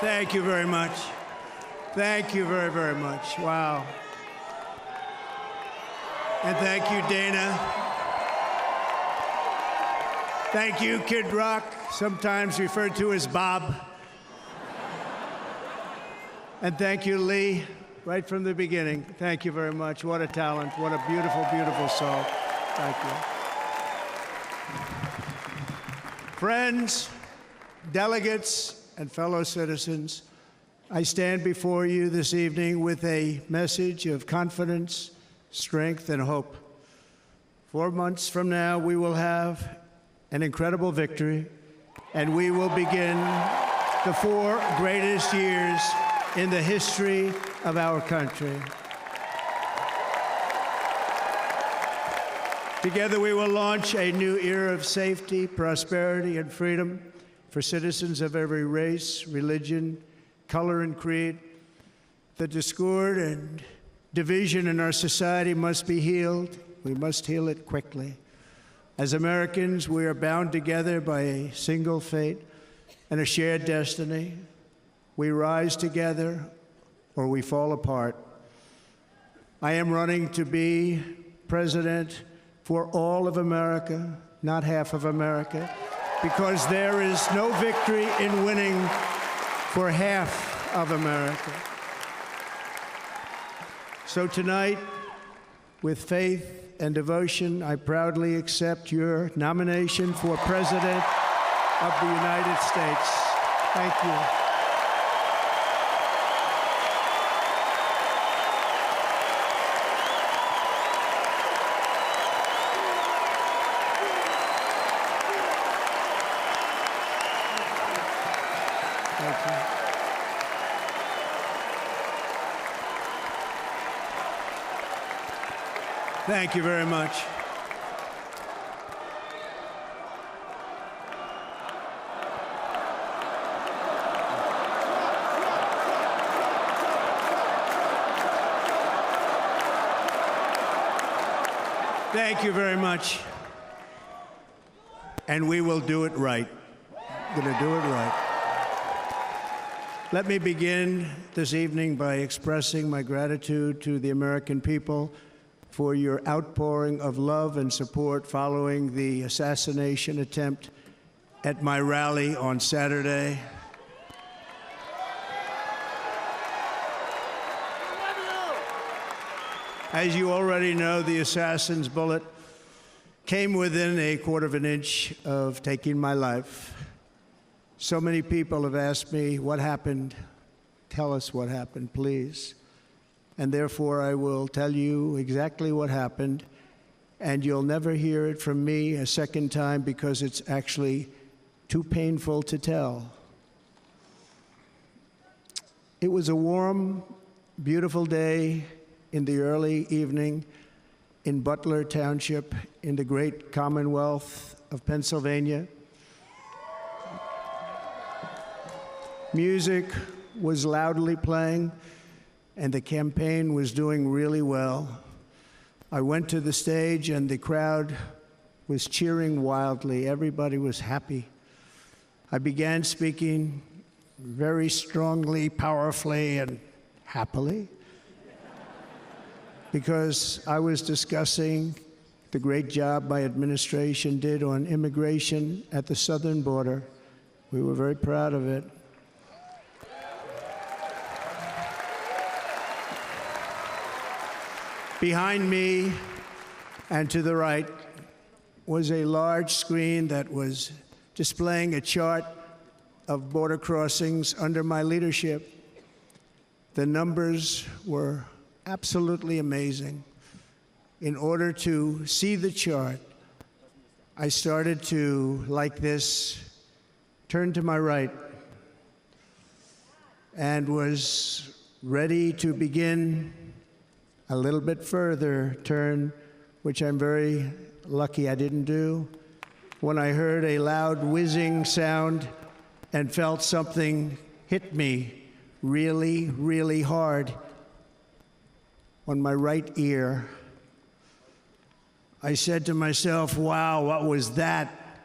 Thank you very much. Thank you very, very much. Wow. And thank you, Dana. Thank you, Kid Rock, sometimes referred to as Bob. And thank you, Lee, right from the beginning. Thank you very much. What a talent. What a beautiful, beautiful soul. Thank you. Friends, delegates, and fellow citizens, I stand before you this evening with a message of confidence, strength, and hope. 4 months from now, we will have an incredible victory, and we will begin the 4 greatest years in the history of our country. Together, we will launch a new era of safety, prosperity, and freedom for citizens of every race, religion, color, and creed. The discord and division in our society must be healed. We must heal it quickly. As Americans, we are bound together by a single fate and a shared destiny. We rise together or we fall apart. I am running to be president for all of America, not half of America, because there is no victory in winning for half of America. So tonight, with faith and devotion, I proudly accept your nomination for President of the United States. Thank you. Thank you very much. Thank you very much. And we will do it right. We're going to do it right. Let me begin this evening by expressing my gratitude to the American people for your outpouring of love and support following the assassination attempt at my rally on Saturday. As you already know, the assassin's bullet came within a quarter of an inch of taking my life. So many people have asked me, what happened? Tell us what happened, please. And therefore, I will tell you exactly what happened, and you'll never hear it from me a second time because it's actually too painful to tell. It was a warm, beautiful day in the early evening in Butler Township in the great Commonwealth of Pennsylvania. Music was loudly playing, and the campaign was doing really well. I went to the stage, and the crowd was cheering wildly. Everybody was happy. I began speaking very strongly, powerfully, and happily, because I was discussing the great job my administration did on immigration at the southern border. We were very proud of it. Behind me and to the right was a large screen that was displaying a chart of border crossings under my leadership. The numbers were absolutely amazing. In order to see the chart, I started to, like this, turn to my right and was ready to begin a little bit further turn, which I'm very lucky I didn't do, when I heard a loud whizzing sound and felt something hit me really, really hard on my right ear. I said to myself, wow, what was that?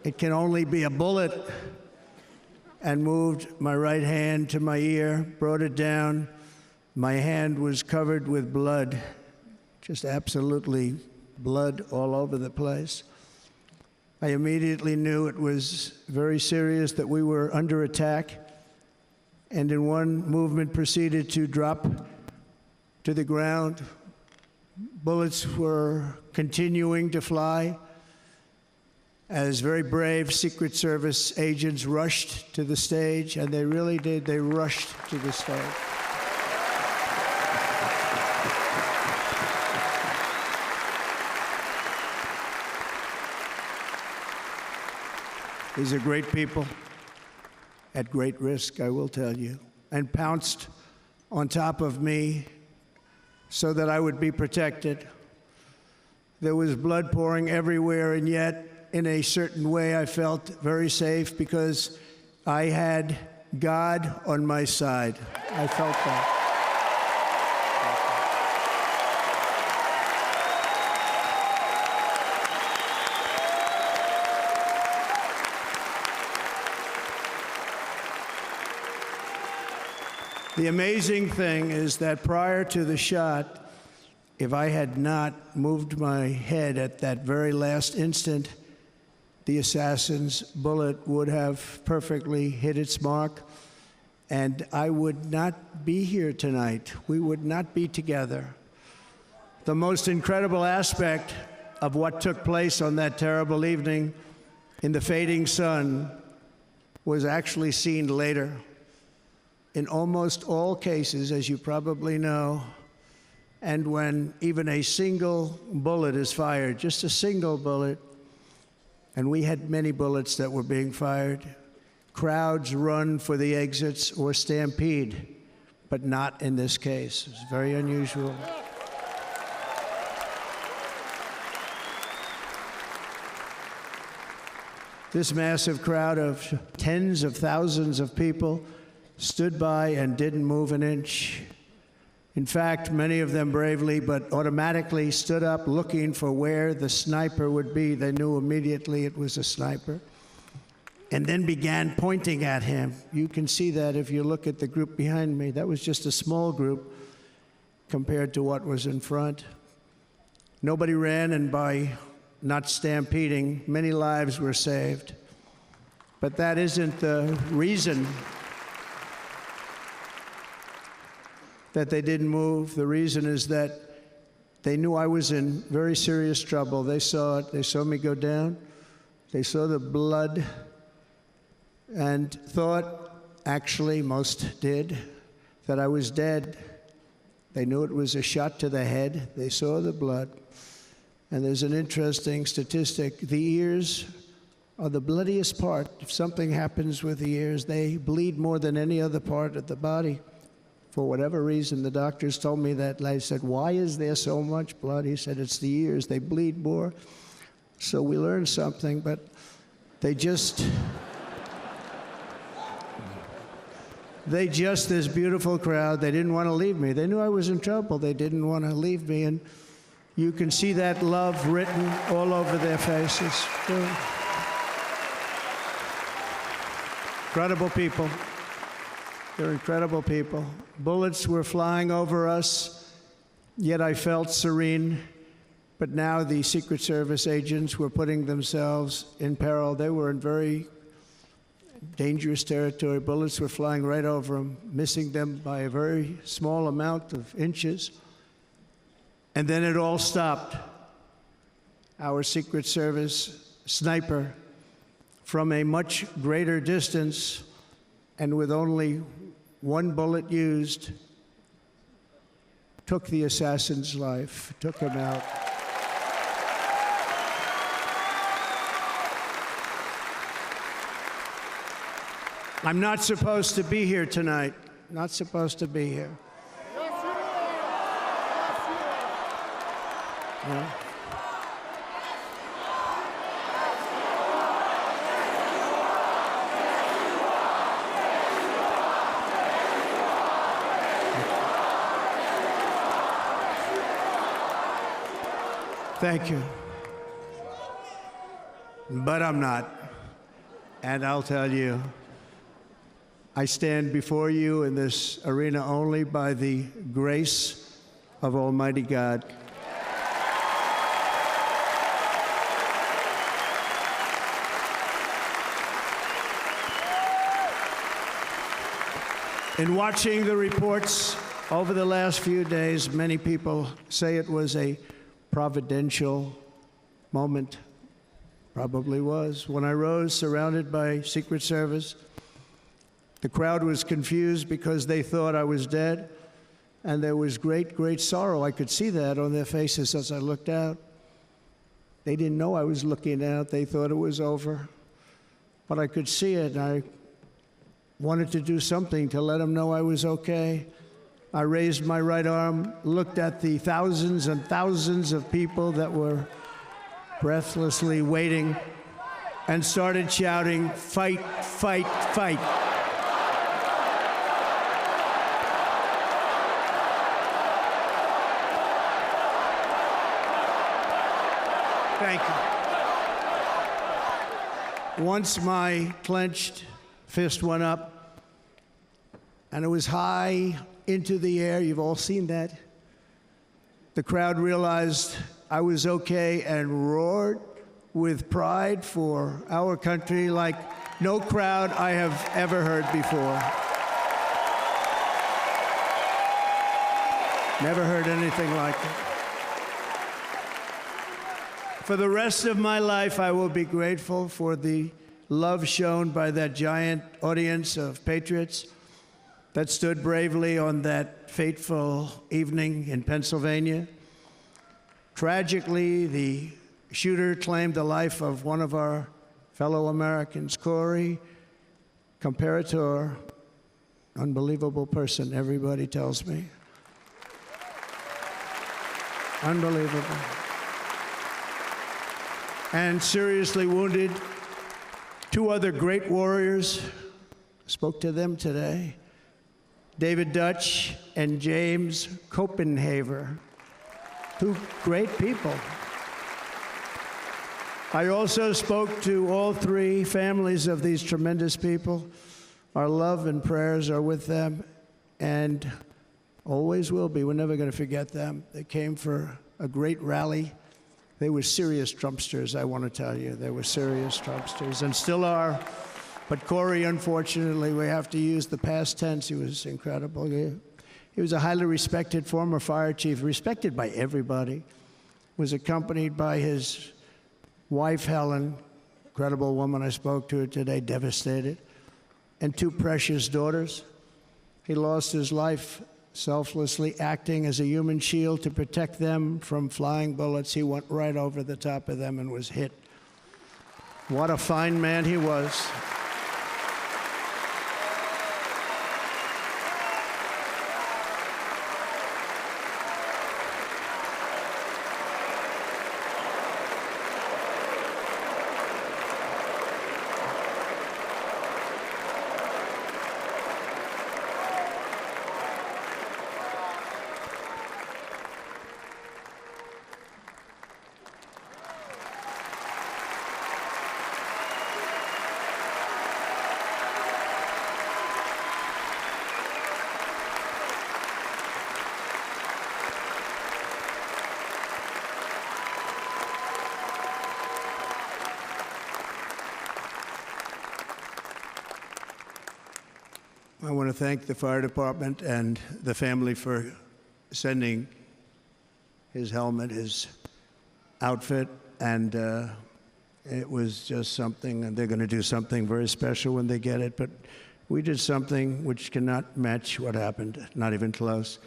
It can only be a bullet. and moved my right hand to my ear, brought it down. My hand was covered with blood, just absolutely blood all over the place. I immediately knew it was very serious, that we were under attack, and in one movement proceeded to drop to the ground. Bullets were continuing to fly as very brave Secret Service agents rushed to the stage, and they really did. They rushed to the stage. These are great people, at great risk, I will tell you, and pounced on top of me so that I would be protected. There was blood pouring everywhere, and yet, in a certain way, I felt very safe because I had God on my side. I felt that. The amazing thing is that prior to the shot, if I had not moved my head at that very last instant, the assassin's bullet would have perfectly hit its mark, and I would not be here tonight. We would not be together. The most incredible aspect of what took place on that terrible evening in the fading sun was actually seen later. In almost all cases, as you probably know, and when even a single bullet is fired, just a single bullet, and we had many bullets that were being fired, crowds run for the exits or stampede, but not in this case. It's very unusual. This massive crowd of tens of thousands of people stood by and didn't move an inch. In fact, many of them bravely, but automatically stood up looking for where the sniper would be. They knew immediately it was a sniper, and then began pointing at him. You can see that if you look at the group behind me. That was just a small group compared to what was in front. Nobody ran, and by not stampeding, many lives were saved. But that isn't the reason that they didn't move. The reason is that they knew I was in very serious trouble. They saw it. They saw me go down. They saw the blood and thought, actually most did, that I was dead. They knew it was a shot to the head. They saw the blood. And there's an interesting statistic. The ears are the bloodiest part. If something happens with the ears, they bleed more than any other part of the body. For whatever reason, the doctors told me that. I said, why is there so much blood? He said, it's the ears. They bleed more. So we learned something, but they just, this beautiful crowd, they didn't want to leave me. They knew I was in trouble. They didn't want to leave me. And you can see that love written all over their faces. Incredible people. They're incredible people. Bullets were flying over us, yet I felt serene. But now the Secret Service agents were putting themselves in peril. They were in very dangerous territory. Bullets were flying right over them, missing them by a very small amount of inches. And then it all stopped. Our Secret Service sniper, from a much greater distance and with only one bullet used, took the assassin's life, took him out. I'm not supposed to be here tonight. Not supposed to be here. Yeah. Thank you. But I'm not. And I'll tell you, I stand before you in this arena only by the grace of Almighty God. In watching the reports over the last few days, many people say it was a providential moment. Probably was. When I rose, surrounded by Secret Service, the crowd was confused because they thought I was dead, and there was great, great sorrow. I could see that on their faces as I looked out. They didn't know I was looking out. They thought it was over. But I could see it, and I wanted to do something to let them know I was okay. I raised my right arm, looked at the thousands and thousands of people that were breathlessly waiting, and started shouting, "Fight, fight, fight." Thank you. Once my clenched fist went up, and it was high into the air. You've all seen that. The crowd realized I was okay and roared with pride for our country like no crowd I have ever heard before. Never heard anything like it. For the rest of my life, I will be grateful for the love shown by that giant audience of patriots that stood bravely on that fateful evening in Pennsylvania. Tragically, the shooter claimed the life of one of our fellow Americans, Corey Comparator. Unbelievable person, everybody tells me. Unbelievable. And seriously wounded, two other great warriors. Spoke to them today. David Dutch and James Copenhaver. Two great people. I also spoke to all three families of these tremendous people. Our love and prayers are with them, and always will be. We're never going to forget them. They came for a great rally. They were serious Trumpsters, I want to tell you. They were serious Trumpsters, and still are. But Corey, unfortunately, we have to use the past tense. He was incredible. He was a highly respected former fire chief, respected by everybody. Was accompanied by his wife, Helen, incredible woman. I spoke to her today, devastated, and two precious daughters. He lost his life selflessly acting as a human shield to protect them from flying bullets. He went right over the top of them and was hit. What a fine man he was. I want to thank the fire department and the family for sending his helmet, his outfit, and it was just something, and they're going to do something very special when they get it, but we did something which cannot match what happened, not even close.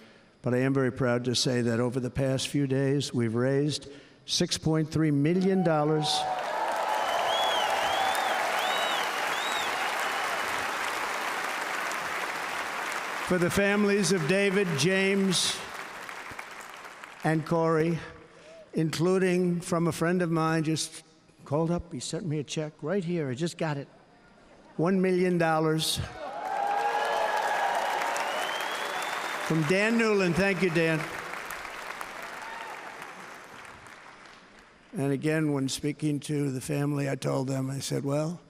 But I am very proud to say that over the past few days, we've raised $6.3 million for the families of David, James, and Corey, including from a friend of mine just called up. He sent me a check right here. I just got it. $1 million from Dan Newland. Thank you, Dan. And again, when speaking to the family, I told them, I said, well,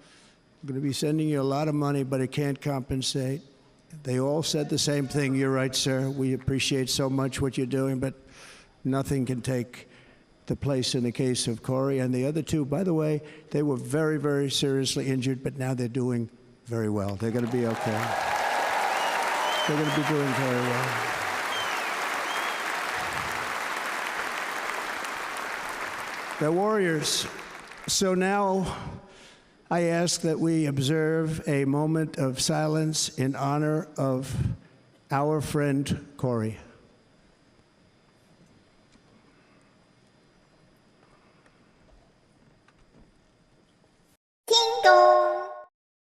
I'm going to be sending you a lot of money, but it can't compensate. They all said the same thing. You're right, sir. We appreciate so much what you're doing, but nothing can take the place in the case of Corey. And the other two, by the way, they were very, very seriously injured, but now they're doing very well. They're going to be okay. They're going to be doing very well. They're warriors. So now I ask that we observe a moment of silence in honor of our friend Corey.